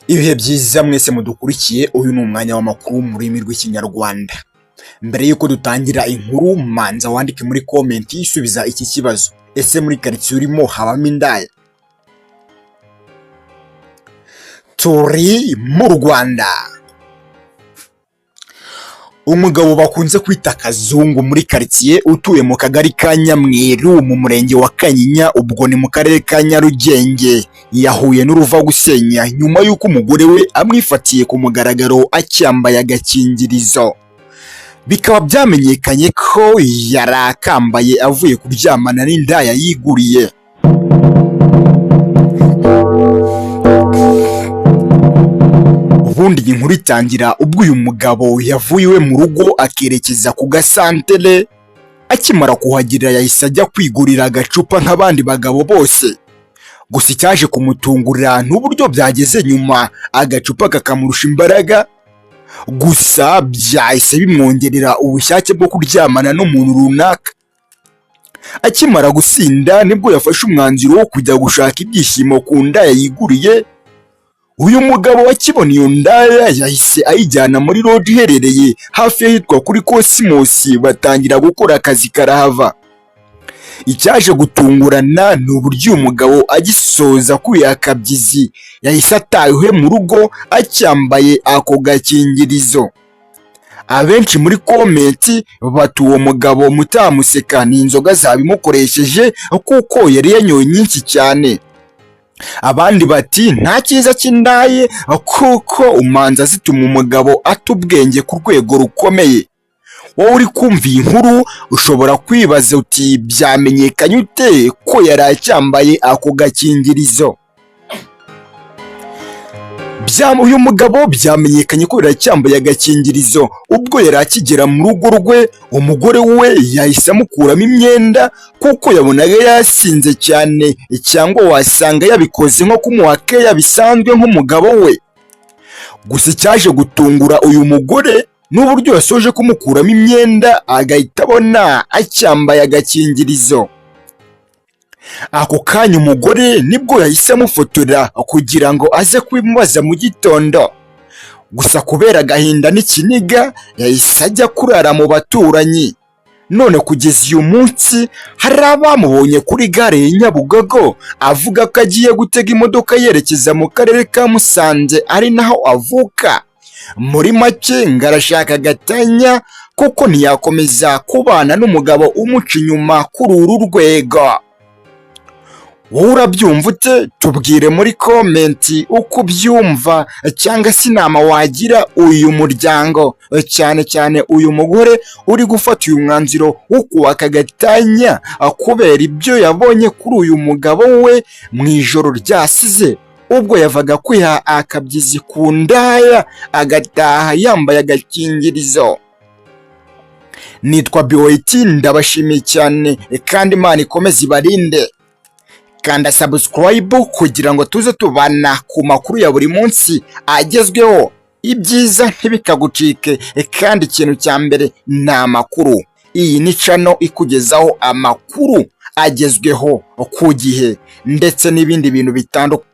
Ibihe byiza mwese mudukurikiye, uyu ni umwanya w'amakuru mu rurimi rw'ikinyarwanda. Mbere yuko dutangira inkuru, manza wandike muri comment isubiza iki kibazo: ese muri karitsiye urimo habamo indaya? Turi mu Rwanda. Umugabo bakunze kwita Kazungu muri karitsiye utuye mu kagari ka Nyamweru mu murenge wa Kanyinya, ubwo ni mu karere ka Nyarugenge, yahuye n'uruva gusenya nyuma y'uko umugore we amwifatiye ku mugaragaro acyambaye agakingirizo. Bikaba byamenyekanye ko yari akambaye avuye kuryamana n'indaya yiguriye. Ubundi inkuru itangira ubwo uyu mugabo yavuye iwe mu rugo akerekeza ku gasantere. Akimara kuhagera yahise ajya kwigurira agacupa nk'abandi bagabo bose. Gusa icyaje kumutungurira n'uburyo byageze nyuma agacupa kakamurusha imbaraga. Gusa byahise bimwongerera ubushake bwo kuryamana n'umuntu runaka. Akimara gusinda nibwo yafashe umwanzuro wo kujya gushaka ibyishimo ku ndaya yiguriye. Uyu mugabo akibona iyo ndaya yahise ayijyana muri road iherereye hafi y'ahitwa kuri Cosmos, batangira gukora akazi karahava. Icyaje gutungurana ni uburyo uyu mugabo agisoza kuriya kabyizi yahise atahiwe mu rugo acyambaye ako gakingirizo. Abenshi muri komenti bati uwo mugabo mutamuseka, ni inzoga zabimukoresheje kuko yari yanyoye nyinshi cyane. Abandi bati nta cyiza cy'indaye kuko umanza zituma umugabo ata ubwenge ku rwego rukomeye. Wowe uri kumva iyi nkuru ushobora kwibaza uti byamenyekanye ute ko yari acyambaye ako gakingirizo? Uyu mugabo byamenyekanye ko yari acyambaye agakingirizo ubwo yari akigera mu rugo rwe. Umugore we yahise amukuramo imyenda kuko yabonaga yasinze cyane, cyangwa wasanga yabikoze nko kumuha keya bisanzwe nk'umugabo we. Gusa icyaje gutungura uyu mugore n'uburyo yasoje kumukuramo imyenda agahita abona acyambaye agakingirizo. Ako kanya umugore nibwo yahise amufotora kugira ngo aze kubimubaza mu gitondo. Gusa kubera agahinda n'ikiniga yahise ajya kurara mu baturanyi. None kugeza uyu munsi hari abamubonye kuri gare ya Nyabugogo avuga ko agiye gutega imodoka yerekeza mu karere ka Musanze ari naho avuka. Muri make ngo arashaka agatanya kuko ntiyakomeza kubana n'umugabo umuca inyuma kuri uru rwego. Wowe urabyumva ute? Tubwire muri komenti uko ubyumva, cyangwa se inama wagira uyu muryango, cyane cyane uyu mugore uri gufata uyu mwanzuro wo kubaka agatanya kubera ibyo yabonye kuri uyu mugabo we mu ijoro ryasize, ubwo yavaga kwiha akabyizi ku ndaya agataha yambaye agakingirizo. Nitwa BOT, ndabashimiye cyane kandi Imana ikomeze ibarinde. Kanda subscribe kugira ngo tuze tubana ku makuru ya buri munsi agezweho. Ibyiza ntibikagucike, kandi ikintu cya mbere ni amakuru. Iyi ni channel ikugezaho amakuru agezweho ku gihe ndetse n'ibindi bintu bitandukanye.